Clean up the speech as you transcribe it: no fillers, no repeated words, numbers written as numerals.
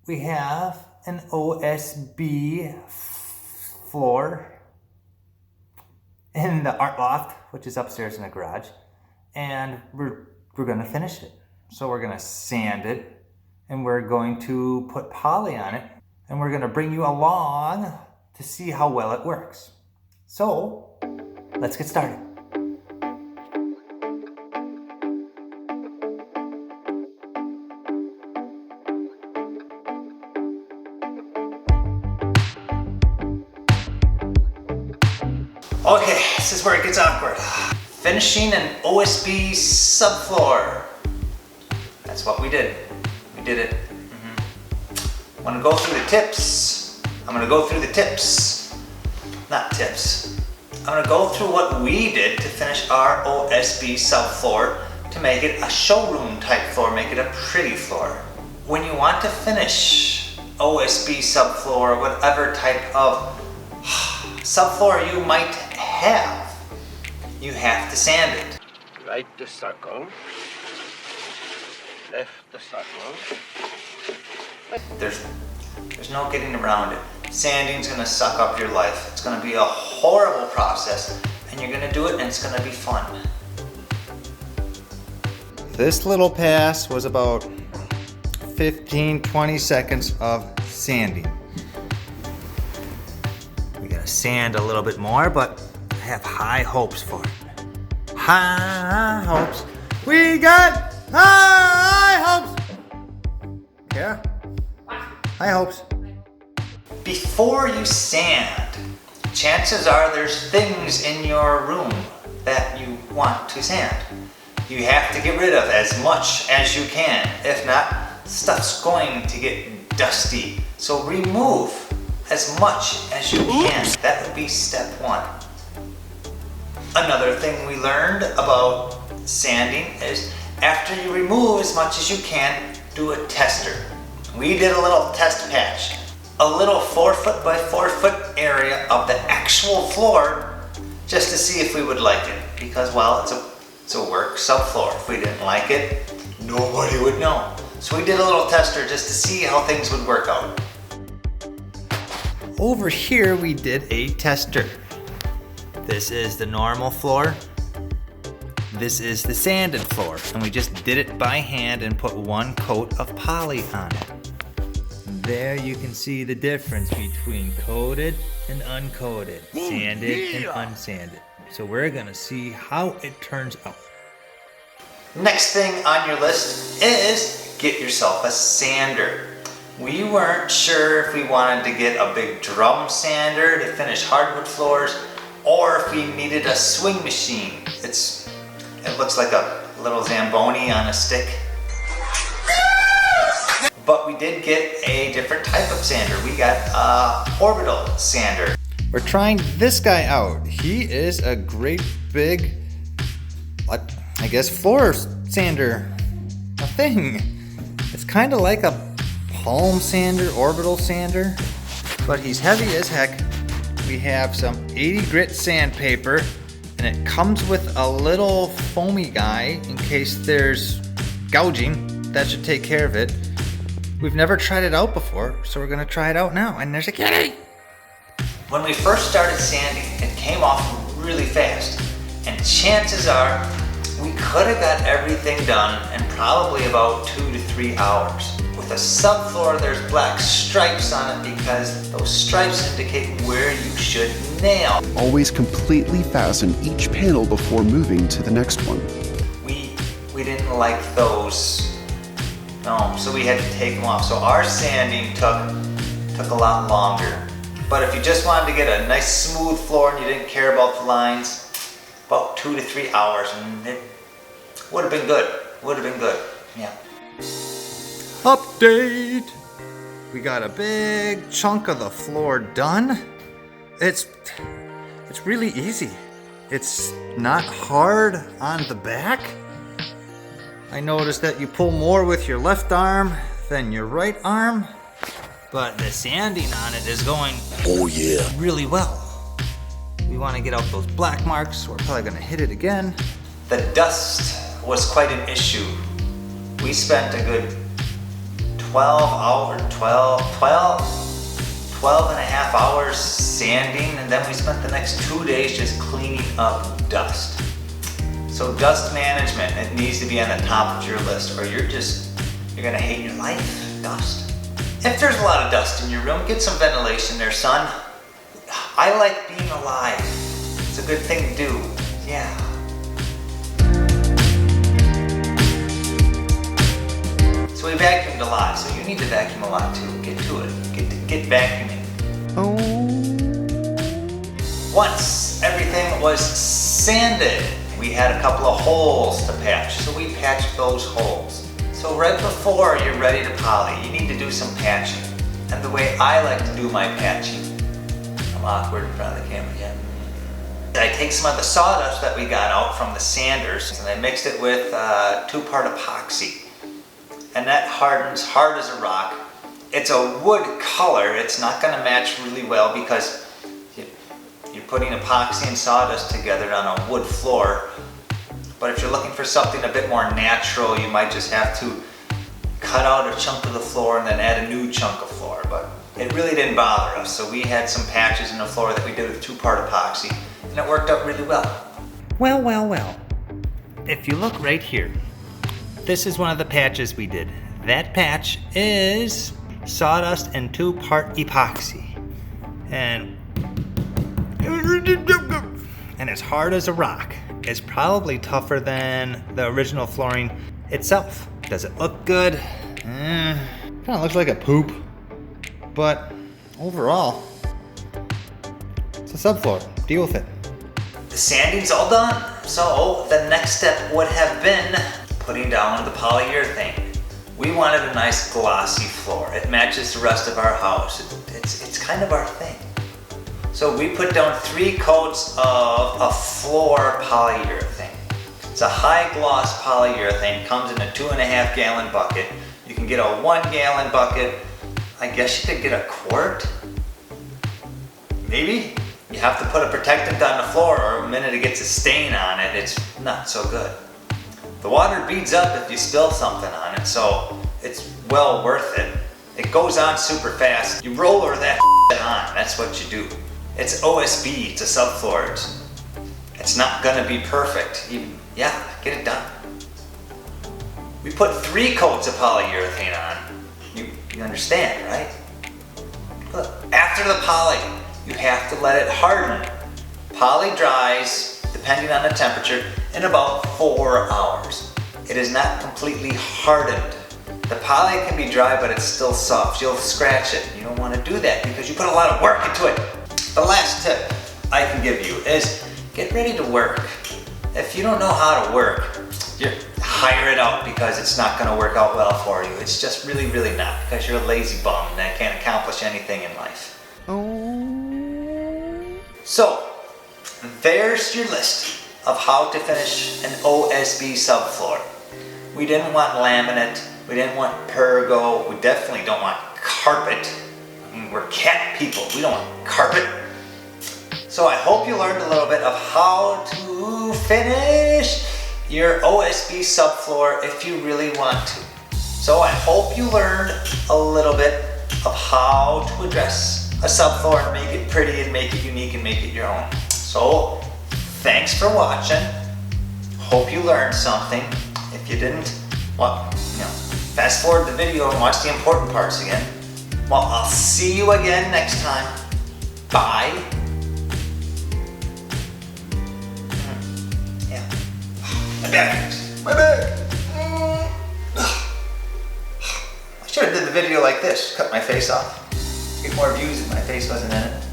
We have an OSB floor in the art loft, which is upstairs in the garage, and we're gonna finish it. So we're gonna sand it, and we're going to put poly on it, and we're gonna bring you along to see how well it works. So let's get started. Okay, this is where it gets awkward. Finishing an OSB subfloor. That's what we did. We did it. I'm gonna go through the tips. Not tips. I'm gonna go through what we did to finish our OSB subfloor to make it a showroom type floor, make it a pretty floor. When you want to finish OSB subfloor, whatever type of subfloor you might have, you have to sand it. Right the circle, left the circle. There's no getting around it. Sanding's gonna suck up your life. It's gonna be a horrible process, and you're gonna do it and it's gonna be fun. This little pass was about 15-20 seconds of sanding. We gotta sand a little bit more, but I have high hopes for it. High hopes. We got high hopes. Yeah? High hopes. Before you sand, chances are there's things in your room that you want to sand. You have to get rid of as much as you can. If not, stuff's going to get dusty. So remove as much as you can. That would be step one. Another thing we learned about sanding is after you remove as much as you can, do a tester. We did a little test patch. A little 4-foot by 4-foot area of the actual floor just to see if we would like it. Because, well, it's a work subfloor. If we didn't like it, nobody would know. So we did a little tester just to see how things would work out. Over here we did a tester. This is the normal floor. This is the sanded floor. And we just did it by hand and put one coat of poly on it. There you can see the difference between coated and uncoated, sanded and unsanded. So we're gonna see how it turns out. Next thing on your list is get yourself a sander. We weren't sure if we wanted to get a big drum sander to finish hardwood floors or if we needed a swing machine. It looks like a little Zamboni on a stick. But we did get a different type of sander. We got a orbital sander. We're trying this guy out. He is a great big, I guess, floor sander. A thing. It's kind of like a palm sander, orbital sander, but he's heavy as heck. We have some 80 grit sandpaper, and it comes with a little foamy guy in case there's gouging. That should take care of it. We've never tried it out before, so we're gonna try it out now. And there's a kitty! When we first started sanding, it came off really fast. And chances are, we could have got everything done in probably about 2 to 3 hours. With a subfloor, there's black stripes on it because those stripes indicate where you should nail. Always completely fasten each panel before moving to the next one. We didn't like those. No, so we had to take them off. So our sanding took a lot longer. But if you just wanted to get a nice smooth floor and you didn't care about the lines, about 2 to 3 hours, and it would have been good. Yeah. Update! We got a big chunk of the floor done. It's really easy. It's not hard on the back. I noticed that you pull more with your left arm than your right arm, but the sanding on it is going really well. We want to get out those black marks, so we're probably going to hit it again. The dust was quite an issue. We spent a good 12 and a half hours sanding, and then we spent the next 2 days just cleaning up dust. So dust management, it needs to be on the top of your list, or you're gonna hate your life. Dust. If there's a lot of dust in your room, get some ventilation there, son. I like being alive. It's a good thing to do. Yeah. So we vacuumed a lot, so you need to vacuum a lot too. Get to it. Get vacuuming. Oh. Once everything was sanded, we had a couple of holes to patch, so we patched those holes. So right before you're ready to poly, you need to do some patching. And the way I like to do my patching, I'm awkward in front of the camera yet. I take some of the sawdust that we got out from the sanders and I mixed it with 2-part epoxy. And that hardens hard as a rock. It's a wood color. It's not gonna match really well because you're putting epoxy and sawdust together on a wood floor. But if you're looking for something a bit more natural, you might just have to cut out a chunk of the floor and then add a new chunk of floor. But it really didn't bother us. So we had some patches in the floor that we did with 2-part epoxy, and it worked out really well. Well. If you look right here, this is one of the patches we did. That patch is sawdust and 2-part epoxy. And it's hard as a rock. It's probably tougher than the original flooring itself. Does it look good? Kind of looks like a poop. But overall, it's a subfloor. Deal with it. The sanding's all done. So the next step would have been putting down the polyurethane. We wanted a nice glossy floor. It matches the rest of our house. It's kind of our thing. So we put down 3 coats of a floor polyurethane. It's a high gloss polyurethane, comes in a 2.5 gallon bucket. You can get a 1 gallon bucket. I guess you could get a quart. Maybe. You have to put a protectant on the floor or the minute it gets a stain on it, it's not so good. The water beads up if you spill something on it, so it's well worth it. It goes on super fast. You roller that on, that's what you do. It's OSB, it's a subfloor. It's not gonna be perfect. Yeah, get it done. We put 3 coats of polyurethane on. You understand, right? Look, after the poly, you have to let it harden. Poly dries, depending on the temperature, in about 4 hours. It is not completely hardened. The poly can be dry, but it's still soft. You'll scratch it. You don't want to do that because you put a lot of work into it. The last tip I can give you is get ready to work. If you don't know how to work, you hire it out because it's not going to work out well for you. It's just really not, because you're a lazy bum that can't accomplish anything in life. So, there's your list of how to finish an OSB subfloor. We didn't want laminate, we didn't want pergo, we definitely don't want carpet. I mean, we're cat people, we don't want carpet. So I hope you learned a little bit of how to finish your OSB subfloor if you really want to. So I hope you learned a little bit of how to address a subfloor and make it pretty and make it unique and make it your own. So thanks for watching. Hope you learned something. If you didn't, well, fast forward the video and watch the important parts again. Well, I'll see you again next time. Bye. My back. I should have did the video like this. Cut my face off. Get more views if my face wasn't in it.